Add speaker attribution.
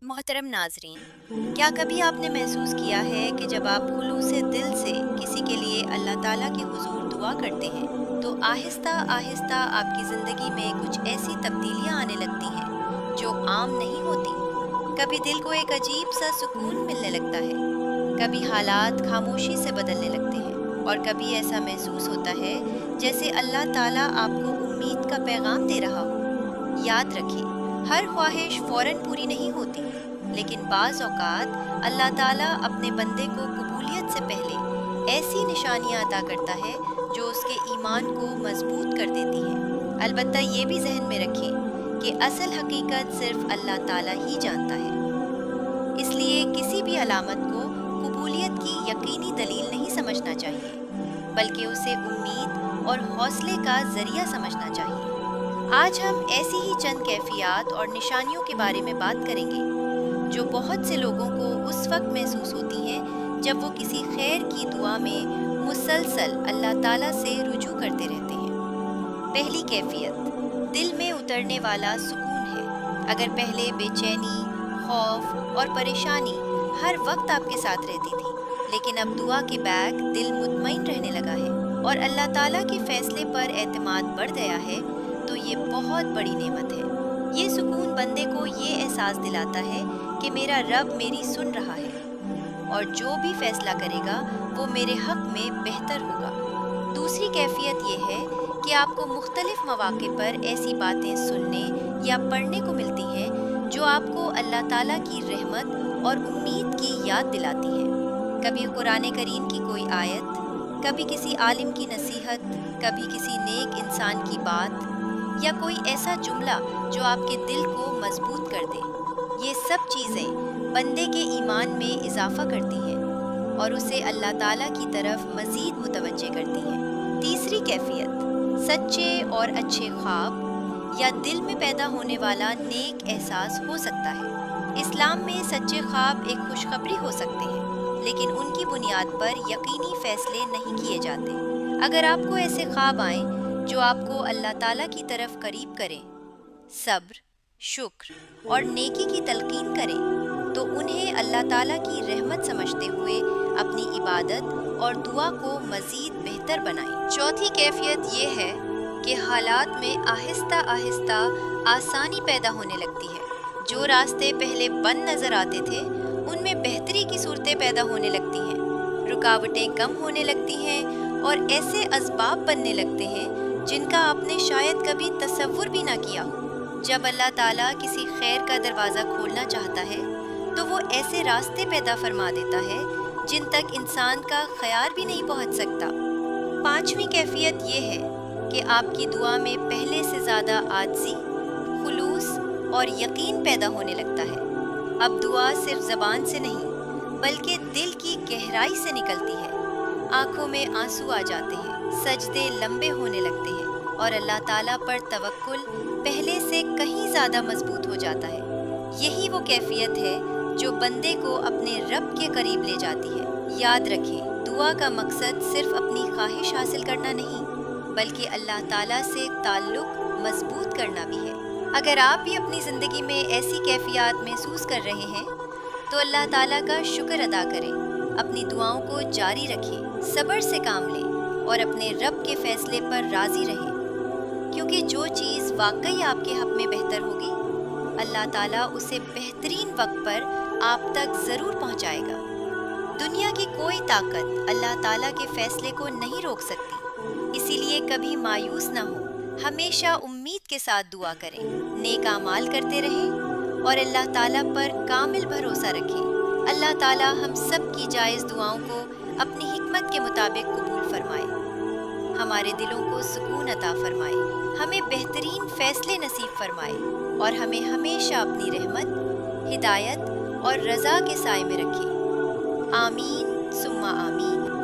Speaker 1: मोहतरम नाजरीन, क्या कभी आपने महसूस किया है कि जब आप खुलूस दिल से किसी के लिए अल्लाह ताला के हुजूर दुआ करते हैं तो आहिस्ता आहिस्ता आपकी ज़िंदगी में कुछ ऐसी तब्दीलियां आने लगती हैं जो आम नहीं होती। कभी दिल को एक अजीब सा सुकून मिलने लगता है, कभी हालात खामोशी से बदलने लगते हैं और कभी ऐसा महसूस होता है जैसे अल्लाह ताला आपको उम्मीद का पैगाम दे रहा हो। याद रखें, हर ख्वाहिश फौरन पूरी नहीं होती, लेकिन बाज़ औक़ात अल्लाह ताला अपने बंदे को कबूलियत से पहले ऐसी निशानियां अता करता है जो उसके ईमान को मजबूत कर देती हैं। अलबत्ता ये भी जहन में रखें कि असल हकीकत सिर्फ अल्लाह ताला ही जानता है। इसलिए किसी भी अलामत को कबूलियत की यकीनी दलील नहीं समझना चाहिए, बल्कि उसे उम्मीद और हौसले का ज़रिया समझना चाहिए। आज हम ऐसी ही चंद कैफियत और निशानियों के बारे में बात करेंगे जो बहुत से लोगों को उस वक्त महसूस होती हैं जब वो किसी खैर की दुआ में मुसलसल अल्लाह ताला से रुजू करते रहते हैं। पहली कैफियत दिल में उतरने वाला सुकून है। अगर पहले बेचैनी, खौफ और परेशानी हर वक्त आपके साथ रहती थी, लेकिन अब दुआ के बाद दिल मुतमईन रहने लगा है और अल्लाह ताला के फैसले पर एतमाद बढ़ गया है, तो ये बहुत बड़ी नेमत है। ये सुकून बंदे को ये एहसास दिलाता है कि मेरा रब मेरी सुन रहा है और जो भी फैसला करेगा वो मेरे हक में बेहतर होगा। दूसरी कैफियत ये है कि आपको मुख्तलिफ मौक़े पर ऐसी बातें सुनने या पढ़ने को मिलती हैं जो आपको अल्लाह ताला की रहमत और उम्मीद की याद दिलाती हैं। कभी कुरान करीम की कोई आयत, कभी किसी आलिम की नसीहत, कभी किसी नेक इंसान की बात या कोई ऐसा जुमला जो आपके दिल को मजबूत कर दे। ये सब चीज़ें बंदे के ईमान में इजाफा करती हैं और उसे अल्लाह ताला की तरफ मज़ीद मुतवज्जे करती हैं। तीसरी कैफियत सच्चे और अच्छे ख्वाब या दिल में पैदा होने वाला नेक एहसास हो सकता है। इस्लाम में सच्चे ख्वाब एक खुशखबरी हो सकते हैं, लेकिन उनकी बुनियाद पर यकीनी फैसले नहीं किए जाते। अगर आपको ऐसे ख्वाब आएँ जो आपको अल्लाह ताला की तरफ करीब करें, सब्र, शुक्र और नेकी की तलकीन करें, तो उन्हें अल्लाह ताला की रहमत समझते हुए अपनी इबादत और दुआ को मज़ीद बेहतर बनाएं। चौथी कैफियत ये है कि हालात में आहिस्ता आहिस्ता आसानी पैदा होने लगती है। जो रास्ते पहले बंद नज़र आते थे उनमें बेहतरी की सूरतें पैदा होने लगती हैं, रुकावटें कम होने लगती हैं और ऐसे असबाब बनने लगते हैं जिनका आपने शायद कभी तसव्वुर भी ना किया हो। जब अल्लाह ताला किसी खैर का दरवाज़ा खोलना चाहता है तो वो ऐसे रास्ते पैदा फरमा देता है जिन तक इंसान का ख्याल भी नहीं पहुंच सकता। पांचवी कैफियत ये है कि आपकी दुआ में पहले से ज़्यादा आजिज़ी, खुलूस और यकीन पैदा होने लगता है। अब दुआ सिर्फ ज़बान से नहीं बल्कि दिल की गहराई से निकलती है। आंखों में आंसू आ जाते हैं, सजदे लंबे होने लगते हैं और अल्लाह ताला पर तवक्कुल पहले से कहीं ज़्यादा मजबूत हो जाता है। यही वो कैफियत है जो बंदे को अपने रब के करीब ले जाती है। याद रखें, दुआ का मकसद सिर्फ अपनी ख्वाहिश हासिल करना नहीं बल्कि अल्लाह ताला से ताल्लुक़ मजबूत करना भी है। अगर आप भी अपनी ज़िंदगी में ऐसी कैफियत महसूस कर रहे हैं तो अल्लाह ताला का शुक्र अदा करें, अपनी दुआओं को जारी रखें, सब्र से काम लें और अपने रब के फैसले पर राज़ी रहें, क्योंकि जो चीज़ वाकई आपके हक़ में बेहतर होगी अल्लाह ताला उसे बेहतरीन वक्त पर आप तक ज़रूर पहुंचाएगा। दुनिया की कोई ताकत अल्लाह ताला के फैसले को नहीं रोक सकती, इसीलिए कभी मायूस ना हो, हमेशा उम्मीद के साथ दुआ करें, नेक आमाल करते रहें और अल्लाह ताला पर कामिल भरोसा रखें। अल्लाह ताला हम सब की जायज़ दुआओं को अपनी हिकमत के मुताबिक कबूल फरमाए, हमारे दिलों को सुकून अता फरमाए, हमें बेहतरीन फैसले नसीब फरमाए और हमें हमेशा अपनी रहमत, हिदायत और रज़ा के साए में रखे। आमीन सुम्मा आमीन।